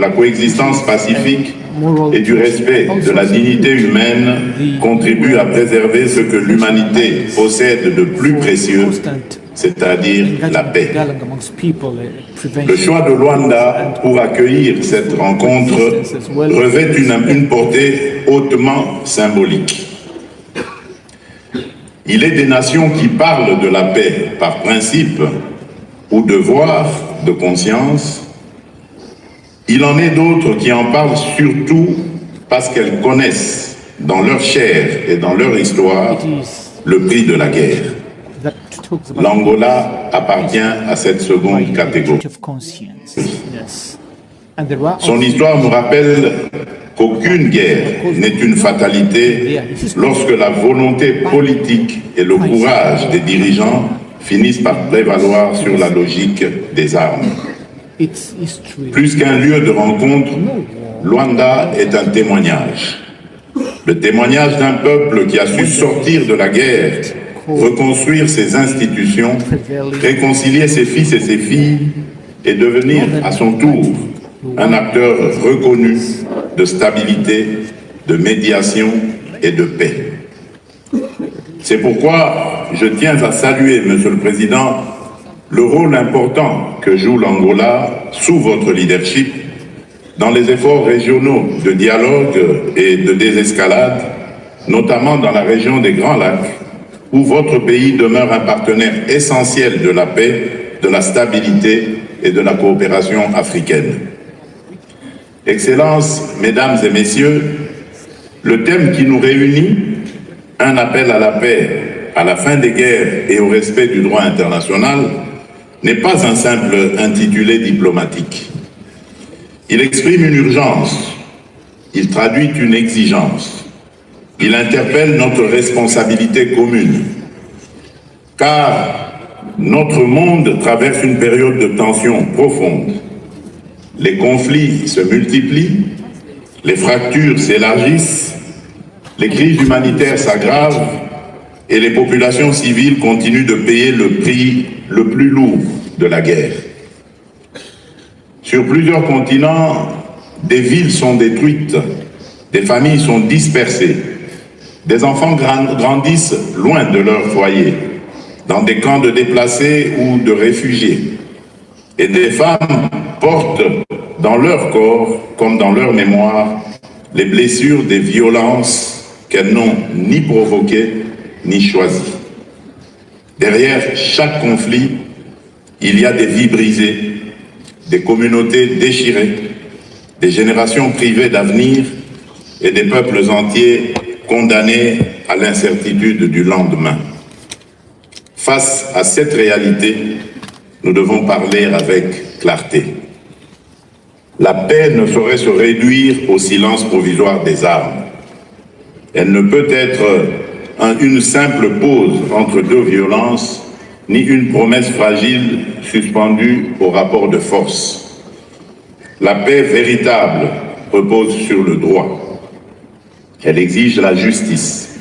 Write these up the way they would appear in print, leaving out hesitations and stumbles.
la coexistence pacifique et du respect de la dignité humaine contribuent à préserver ce que l'humanité possède de plus précieux, c'est-à-dire la paix. Le choix de Luanda pour accueillir cette rencontre revêt une portée hautement symbolique. Il est des nations qui parlent de la paix par principe ou devoir de conscience. Il en est d'autres qui en parlent surtout parce qu'elles connaissent dans leur chair et dans leur histoire le prix de la guerre. L'Angola appartient à cette seconde catégorie. Son histoire nous rappelle qu'aucune guerre n'est une fatalité lorsque la volonté politique et le courage des dirigeants finissent par prévaloir sur la logique des armes. Plus qu'un lieu de rencontre, Luanda est un témoignage. Le témoignage d'un peuple qui a su sortir de la guerre, reconstruire ses institutions, réconcilier ses fils et ses filles et devenir à son tour un acteur reconnu de stabilité, de médiation et de paix. C'est pourquoi je tiens à saluer, Monsieur le Président, le rôle important que joue l'Angola sous votre leadership dans les efforts régionaux de dialogue et de désescalade, notamment dans la région des Grands Lacs, où votre pays demeure un partenaire essentiel de la paix, de la stabilité et de la coopération africaine. Excellences, Mesdames et Messieurs, le thème qui nous réunit, un appel à la paix, à la fin des guerres et au respect du droit international, n'est pas un simple intitulé diplomatique. Il exprime une urgence, il traduit une exigence, il interpelle notre responsabilité commune, car notre monde traverse une période de tension profonde. Les conflits se multiplient, les fractures s'élargissent, les crises humanitaires s'aggravent et les populations civiles continuent de payer le prix le plus lourd de la guerre. Sur plusieurs continents, des villes sont détruites, des familles sont dispersées, des enfants grandissent loin de leur foyer, dans des camps de déplacés ou de réfugiés, et des femmes portent dans leur corps, comme dans leur mémoire, les blessures des violences qu'elles n'ont ni provoquées ni choisies. Derrière chaque conflit, il y a des vies brisées, des communautés déchirées, des générations privées d'avenir et des peuples entiers condamnés à l'incertitude du lendemain. Face à cette réalité, nous devons parler avec clarté. La paix ne saurait se réduire au silence provisoire des armes. Elle ne peut être une simple pause entre deux violences, ni une promesse fragile suspendue au rapport de force. La paix véritable repose sur le droit. Elle exige la justice.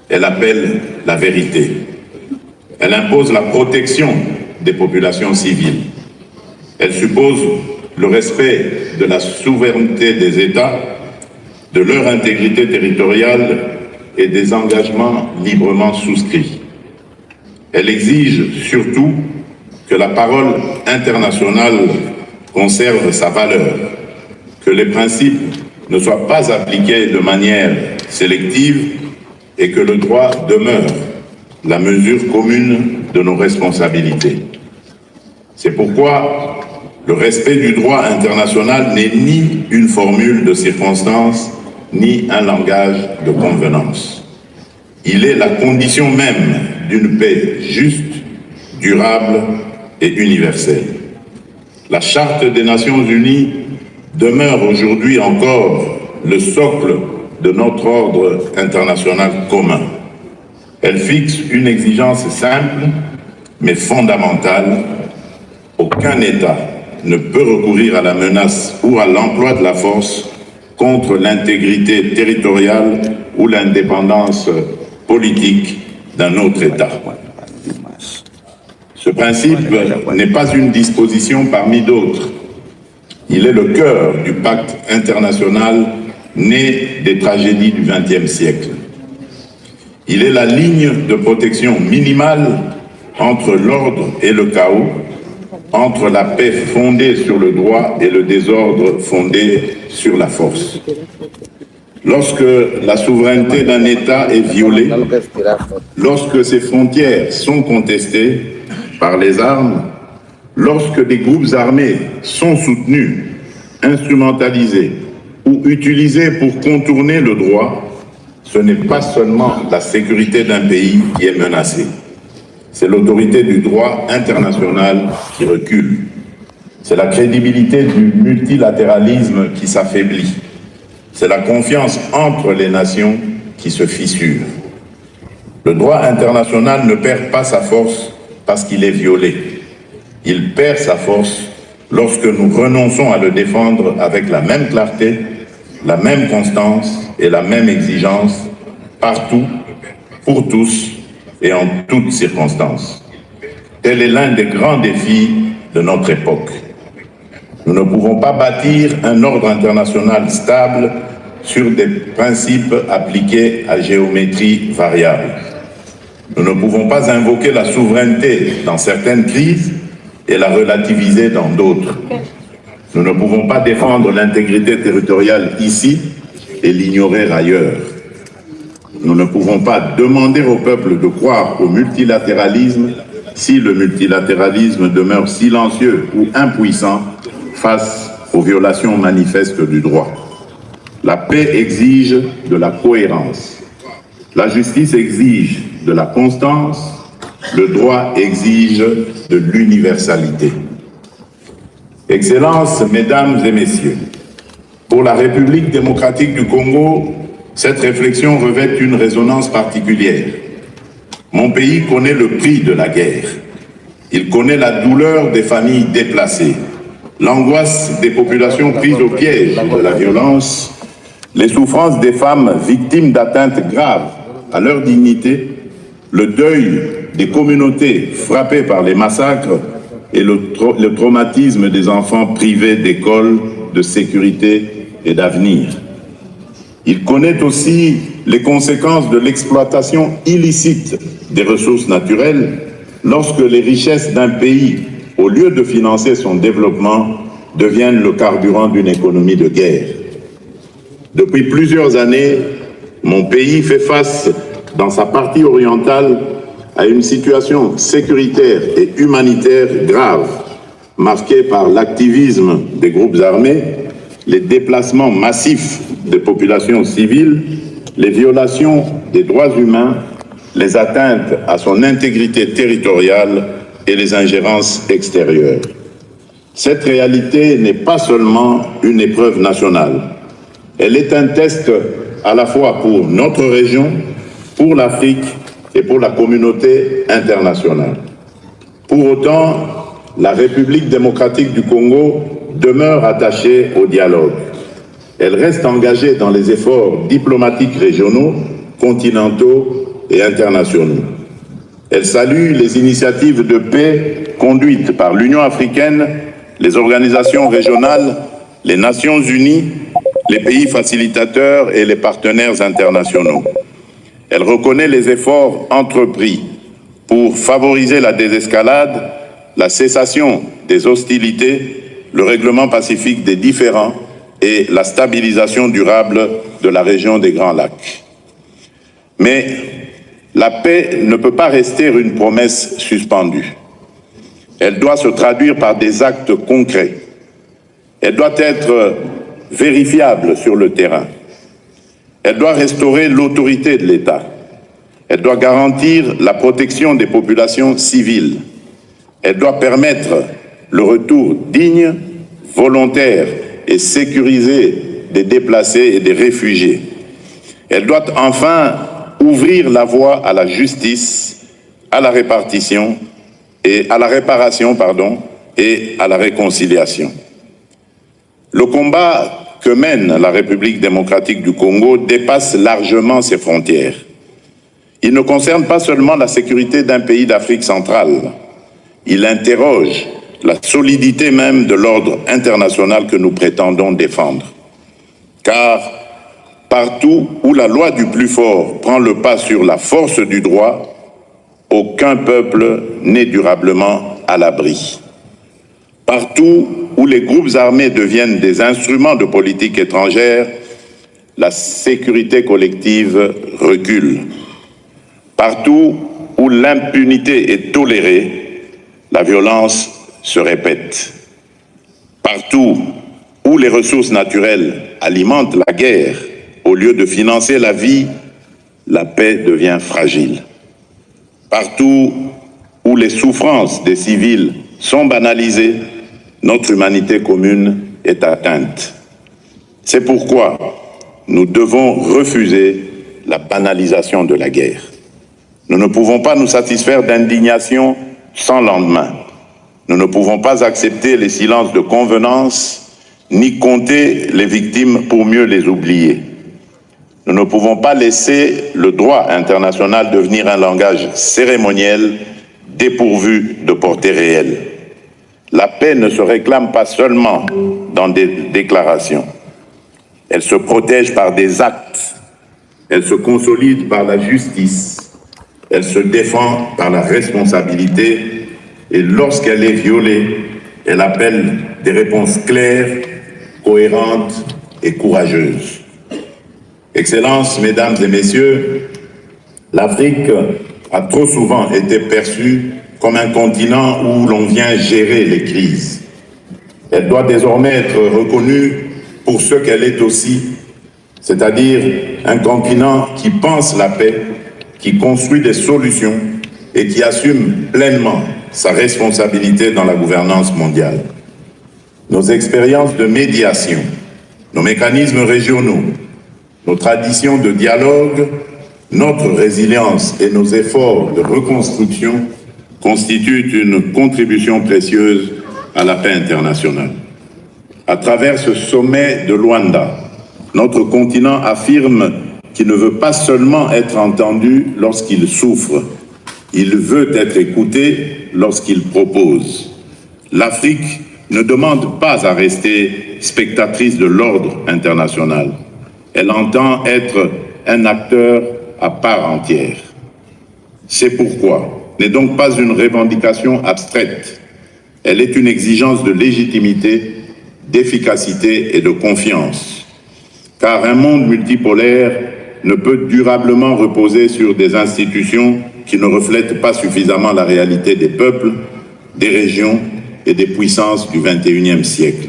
Elle appelle la vérité. Elle impose la protection des populations civiles. Elle suppose le respect de la souveraineté des États, de leur intégrité territoriale et des engagements librement souscrits. Elle exige surtout que la parole internationale conserve sa valeur, que les principes ne soient pas appliqués de manière sélective et que le droit demeure la mesure commune de nos responsabilités. C'est pourquoi le respect du droit international n'est ni une formule de circonstance, ni un langage de convenance. Il est la condition même d'une paix juste, durable et universelle. La Charte des Nations Unies demeure aujourd'hui encore le socle de notre ordre international commun. Elle fixe une exigence simple, mais fondamentale. Aucun État ne peut recourir à la menace ou à l'emploi de la force contre l'intégrité territoriale ou l'indépendance politique d'un autre État. Ce principe n'est pas une disposition parmi d'autres. Il est le cœur du pacte international né des tragédies du XXe siècle. Il est la ligne de protection minimale entre l'ordre et le chaos, entre la paix fondée sur le droit et le désordre fondé sur la force. Lorsque la souveraineté d'un État est violée, lorsque ses frontières sont contestées par les armes, lorsque des groupes armés sont soutenus, instrumentalisés ou utilisés pour contourner le droit, ce n'est pas seulement la sécurité d'un pays qui est menacée. C'est l'autorité du droit international qui recule. C'est la crédibilité du multilatéralisme qui s'affaiblit. C'est la confiance entre les nations qui se fissure. Le droit international ne perd pas sa force parce qu'il est violé. Il perd sa force lorsque nous renonçons à le défendre avec la même clarté, la même constance et la même exigence, partout, pour tous et en toutes circonstances. Tel est l'un des grands défis de notre époque. Nous ne pouvons pas bâtir un ordre international stable sur des principes appliqués à géométrie variable. Nous ne pouvons pas invoquer la souveraineté dans certaines crises et la relativiser dans d'autres. Nous ne pouvons pas défendre l'intégrité territoriale ici et l'ignorer ailleurs. Nous ne pouvons pas demander au peuple de croire au multilatéralisme si le multilatéralisme demeure silencieux ou impuissant face aux violations manifestes du droit. La paix exige de la cohérence. La justice exige de la constance. Le droit exige de l'universalité. Excellences, Mesdames et Messieurs, pour la République démocratique du Congo, cette réflexion revêt une résonance particulière. Mon pays connaît le prix de la guerre. Il connaît la douleur des familles déplacées, l'angoisse des populations prises au piège de la violence, les souffrances des femmes victimes d'atteintes graves à leur dignité, le deuil des communautés frappées par les massacres et le traumatisme des enfants privés d'école, de sécurité et d'avenir. Il connaît aussi les conséquences de l'exploitation illicite des ressources naturelles lorsque les richesses d'un pays, au lieu de financer son développement, deviennent le carburant d'une économie de guerre. Depuis plusieurs années, mon pays fait face, dans sa partie orientale, à une situation sécuritaire et humanitaire grave, marquée par l'activisme des groupes armés, les déplacements massifs des populations civiles, les violations des droits humains, les atteintes à son intégrité territoriale et les ingérences extérieures. Cette réalité n'est pas seulement une épreuve nationale. Elle est un test à la fois pour notre région, pour l'Afrique et pour la communauté internationale. Pour autant, la République démocratique du Congo demeure attachée au dialogue. Elle reste engagée dans les efforts diplomatiques régionaux, continentaux et internationaux. Elle salue les initiatives de paix conduites par l'Union africaine, les organisations régionales, les Nations unies, les pays facilitateurs et les partenaires internationaux. Elle reconnaît les efforts entrepris pour favoriser la désescalade, la cessation des hostilités, le règlement pacifique des différends et la stabilisation durable de la région des Grands Lacs. Mais la paix ne peut pas rester une promesse suspendue. Elle doit se traduire par des actes concrets. Elle doit être vérifiable sur le terrain. Elle doit restaurer l'autorité de l'État. Elle doit garantir la protection des populations civiles. Elle doit permettre le retour digne, volontaire et sécurisé des déplacés et des réfugiés. Elle doit enfin ouvrir la voie à la justice, à la réparation et à la réconciliation. Le combat que mène la République démocratique du Congo dépasse largement ses frontières. Il ne concerne pas seulement la sécurité d'un pays d'Afrique centrale. Il interroge la solidité même de l'ordre international que nous prétendons défendre. Car partout où la loi du plus fort prend le pas sur la force du droit, aucun peuple n'est durablement à l'abri. Partout où les groupes armés deviennent des instruments de politique étrangère, la sécurité collective recule. Partout où l'impunité est tolérée, la violence se répète. Partout où les ressources naturelles alimentent la guerre, au lieu de financer la vie, la paix devient fragile. Partout où les souffrances des civils sont banalisées, notre humanité commune est atteinte. C'est pourquoi nous devons refuser la banalisation de la guerre. Nous ne pouvons pas nous satisfaire d'indignation sans lendemain. Nous ne pouvons pas accepter les silences de convenance, ni compter les victimes pour mieux les oublier. Nous ne pouvons pas laisser le droit international devenir un langage cérémoniel dépourvu de portée réelle. La paix ne se réclame pas seulement dans des déclarations. Elle se protège par des actes. Elle se consolide par la justice. Elle se défend par la responsabilité. Et lorsqu'elle est violée, elle appelle des réponses claires, cohérentes et courageuses. Excellences, Mesdames et Messieurs, l'Afrique a trop souvent été perçue comme un continent où l'on vient gérer les crises. Elle doit désormais être reconnue pour ce qu'elle est aussi, c'est-à-dire un continent qui pense la paix, qui construit des solutions et qui assume pleinement sa responsabilité dans la gouvernance mondiale. Nos expériences de médiation, nos mécanismes régionaux, nos traditions de dialogue, notre résilience et nos efforts de reconstruction constituent une contribution précieuse à la paix internationale. À travers ce sommet de Luanda, notre continent affirme qu'il ne veut pas seulement être entendu lorsqu'il souffre, il veut être écouté lorsqu'il propose. L'Afrique ne demande pas à rester spectatrice de l'ordre international. Elle entend être un acteur à part entière. C'est pourquoi n'est donc pas une revendication abstraite. Elle est une exigence de légitimité, d'efficacité et de confiance. Car un monde multipolaire ne peut durablement reposer sur des institutions qui ne reflètent pas suffisamment la réalité des peuples, des régions et des puissances du XXIe siècle.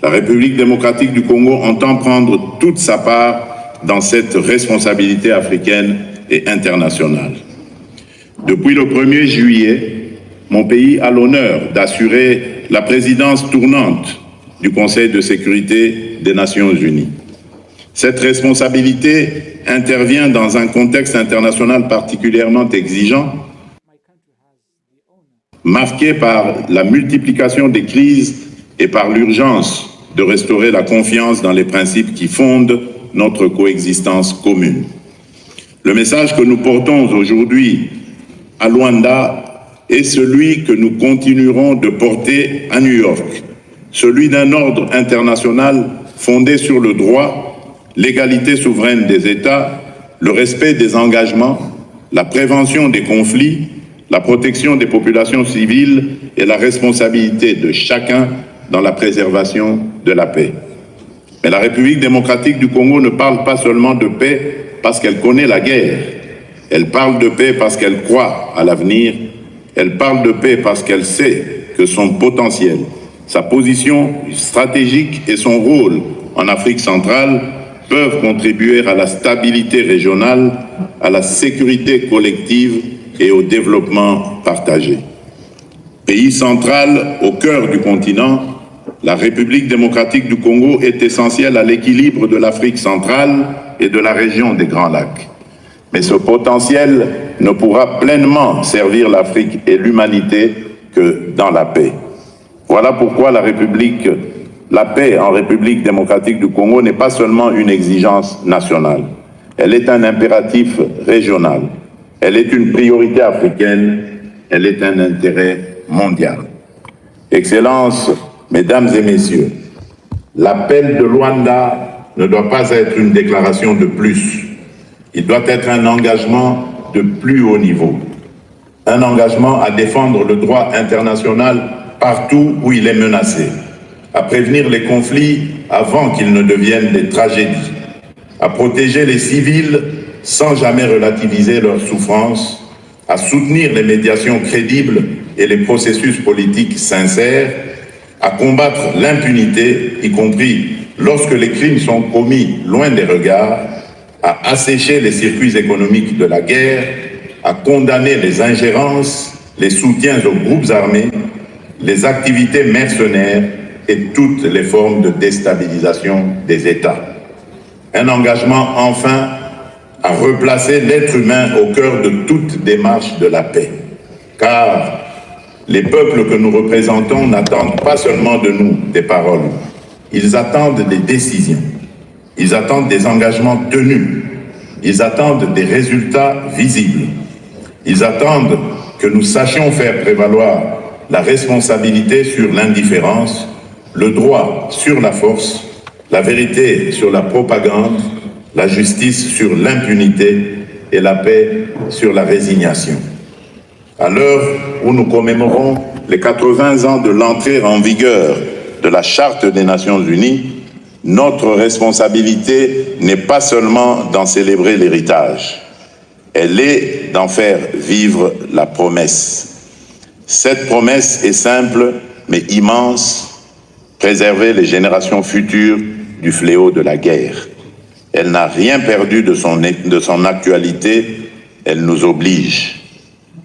La République démocratique du Congo entend prendre toute sa part dans cette responsabilité africaine et internationale. Depuis le 1er juillet, mon pays a l'honneur d'assurer la présidence tournante du Conseil de sécurité des Nations Unies. Cette responsabilité intervient dans un contexte international particulièrement exigeant, marqué par la multiplication des crises et par l'urgence de restaurer la confiance dans les principes qui fondent notre coexistence commune. Le message que nous portons aujourd'hui à Luanda est celui que nous continuerons de porter à New York, celui d'un ordre international fondé sur le droit, l'égalité souveraine des États, le respect des engagements, la prévention des conflits, la protection des populations civiles et la responsabilité de chacun dans la préservation de la paix. Mais la République démocratique du Congo ne parle pas seulement de paix parce qu'elle connaît la guerre. Elle parle de paix parce qu'elle croit à l'avenir. Elle parle de paix parce qu'elle sait que son potentiel, sa position stratégique et son rôle en Afrique centrale peuvent contribuer à la stabilité régionale, à la sécurité collective et au développement partagé. Pays central au cœur du continent, la République démocratique du Congo est essentielle à l'équilibre de l'Afrique centrale et de la région des Grands Lacs. Mais ce potentiel ne pourra pleinement servir l'Afrique et l'humanité que dans la paix. Voilà pourquoi la paix en République démocratique du Congo n'est pas seulement une exigence nationale. Elle est un impératif régional. Elle est une priorité africaine. Elle est un intérêt mondial. Excellences, Mesdames et Messieurs, l'appel de Luanda ne doit pas être une déclaration de plus. Il doit être un engagement de plus haut niveau. Un engagement à défendre le droit international partout où il est menacé, à prévenir les conflits avant qu'ils ne deviennent des tragédies, à protéger les civils sans jamais relativiser leurs souffrances, à soutenir les médiations crédibles et les processus politiques sincères, à combattre l'impunité, y compris lorsque les crimes sont commis loin des regards, à assécher les circuits économiques de la guerre, à condamner les ingérences, les soutiens aux groupes armés, les activités mercenaires et toutes les formes de déstabilisation des États. Un engagement enfin à replacer l'être humain au cœur de toute démarche de la paix. Car les peuples que nous représentons n'attendent pas seulement de nous des paroles, ils attendent des décisions, ils attendent des engagements tenus, ils attendent des résultats visibles, ils attendent que nous sachions faire prévaloir la responsabilité sur l'indifférence, le droit sur la force, la vérité sur la propagande, la justice sur l'impunité et la paix sur la résignation. À l'heure où nous commémorons les 80 ans de l'entrée en vigueur de la Charte des Nations Unies, notre responsabilité n'est pas seulement d'en célébrer l'héritage, elle est d'en faire vivre la promesse. Cette promesse est simple mais immense, préserver les générations futures du fléau de la guerre. Elle n'a rien perdu de son actualité, elle nous oblige.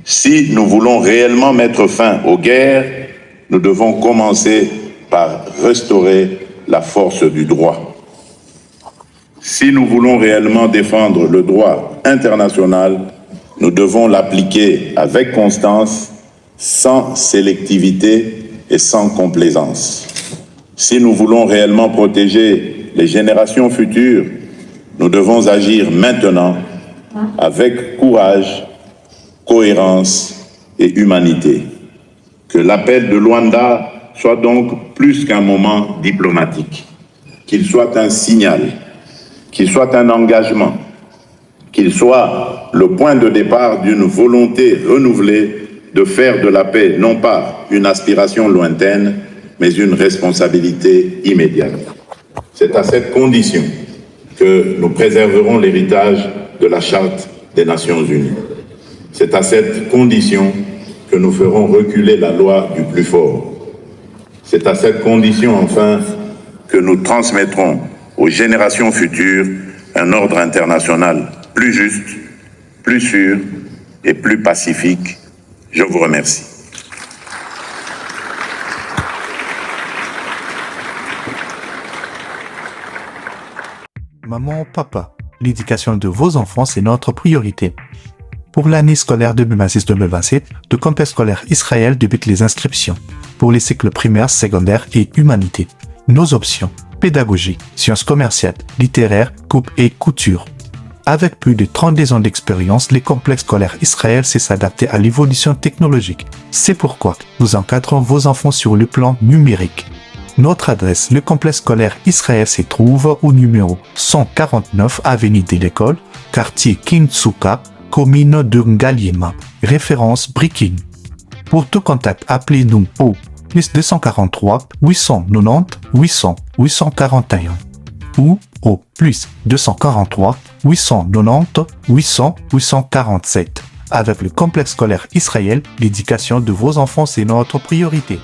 Si nous voulons réellement mettre fin aux guerres, nous devons commencer par restaurer la force du droit. Si nous voulons réellement défendre le droit international, nous devons l'appliquer avec constance, sans sélectivité et sans complaisance. Si nous voulons réellement protéger les générations futures, nous devons agir maintenant avec courage, cohérence et humanité. Que l'appel de Luanda soit donc plus qu'un moment diplomatique, qu'il soit un signal, qu'il soit un engagement, qu'il soit le point de départ d'une volonté renouvelée de faire de la paix non pas une aspiration lointaine, mais une responsabilité immédiate. C'est à cette condition que nous préserverons l'héritage de la Charte des Nations Unies. C'est à cette condition que nous ferons reculer la loi du plus fort. C'est à cette condition, enfin, que nous transmettrons aux générations futures un ordre international plus juste, plus sûr et plus pacifique. Je vous remercie. Maman, papa, l'éducation de vos enfants, c'est notre priorité. Pour l'année scolaire 2026-2027, le complexe scolaire Israël débute les inscriptions pour les cycles primaires, secondaires et humanité. Nos options: pédagogie, sciences commerciales, littéraires, coupe et couture. Avec plus de 32 ans d'expérience, les complexes scolaires Israël sait s'adapter à l'évolution technologique. C'est pourquoi nous encadrons vos enfants sur le plan numérique. Notre adresse, le complexe scolaire Israël se trouve au numéro 149 avenue de l'École, quartier Kintsuka, commune de Ngaliema, référence Brikin. Pour tout contact, appelez-nous au plus 243 890 800 841 ou au plus 243 890 800 847. Avec le complexe scolaire Israël, l'éducation de vos enfants, c'est notre priorité.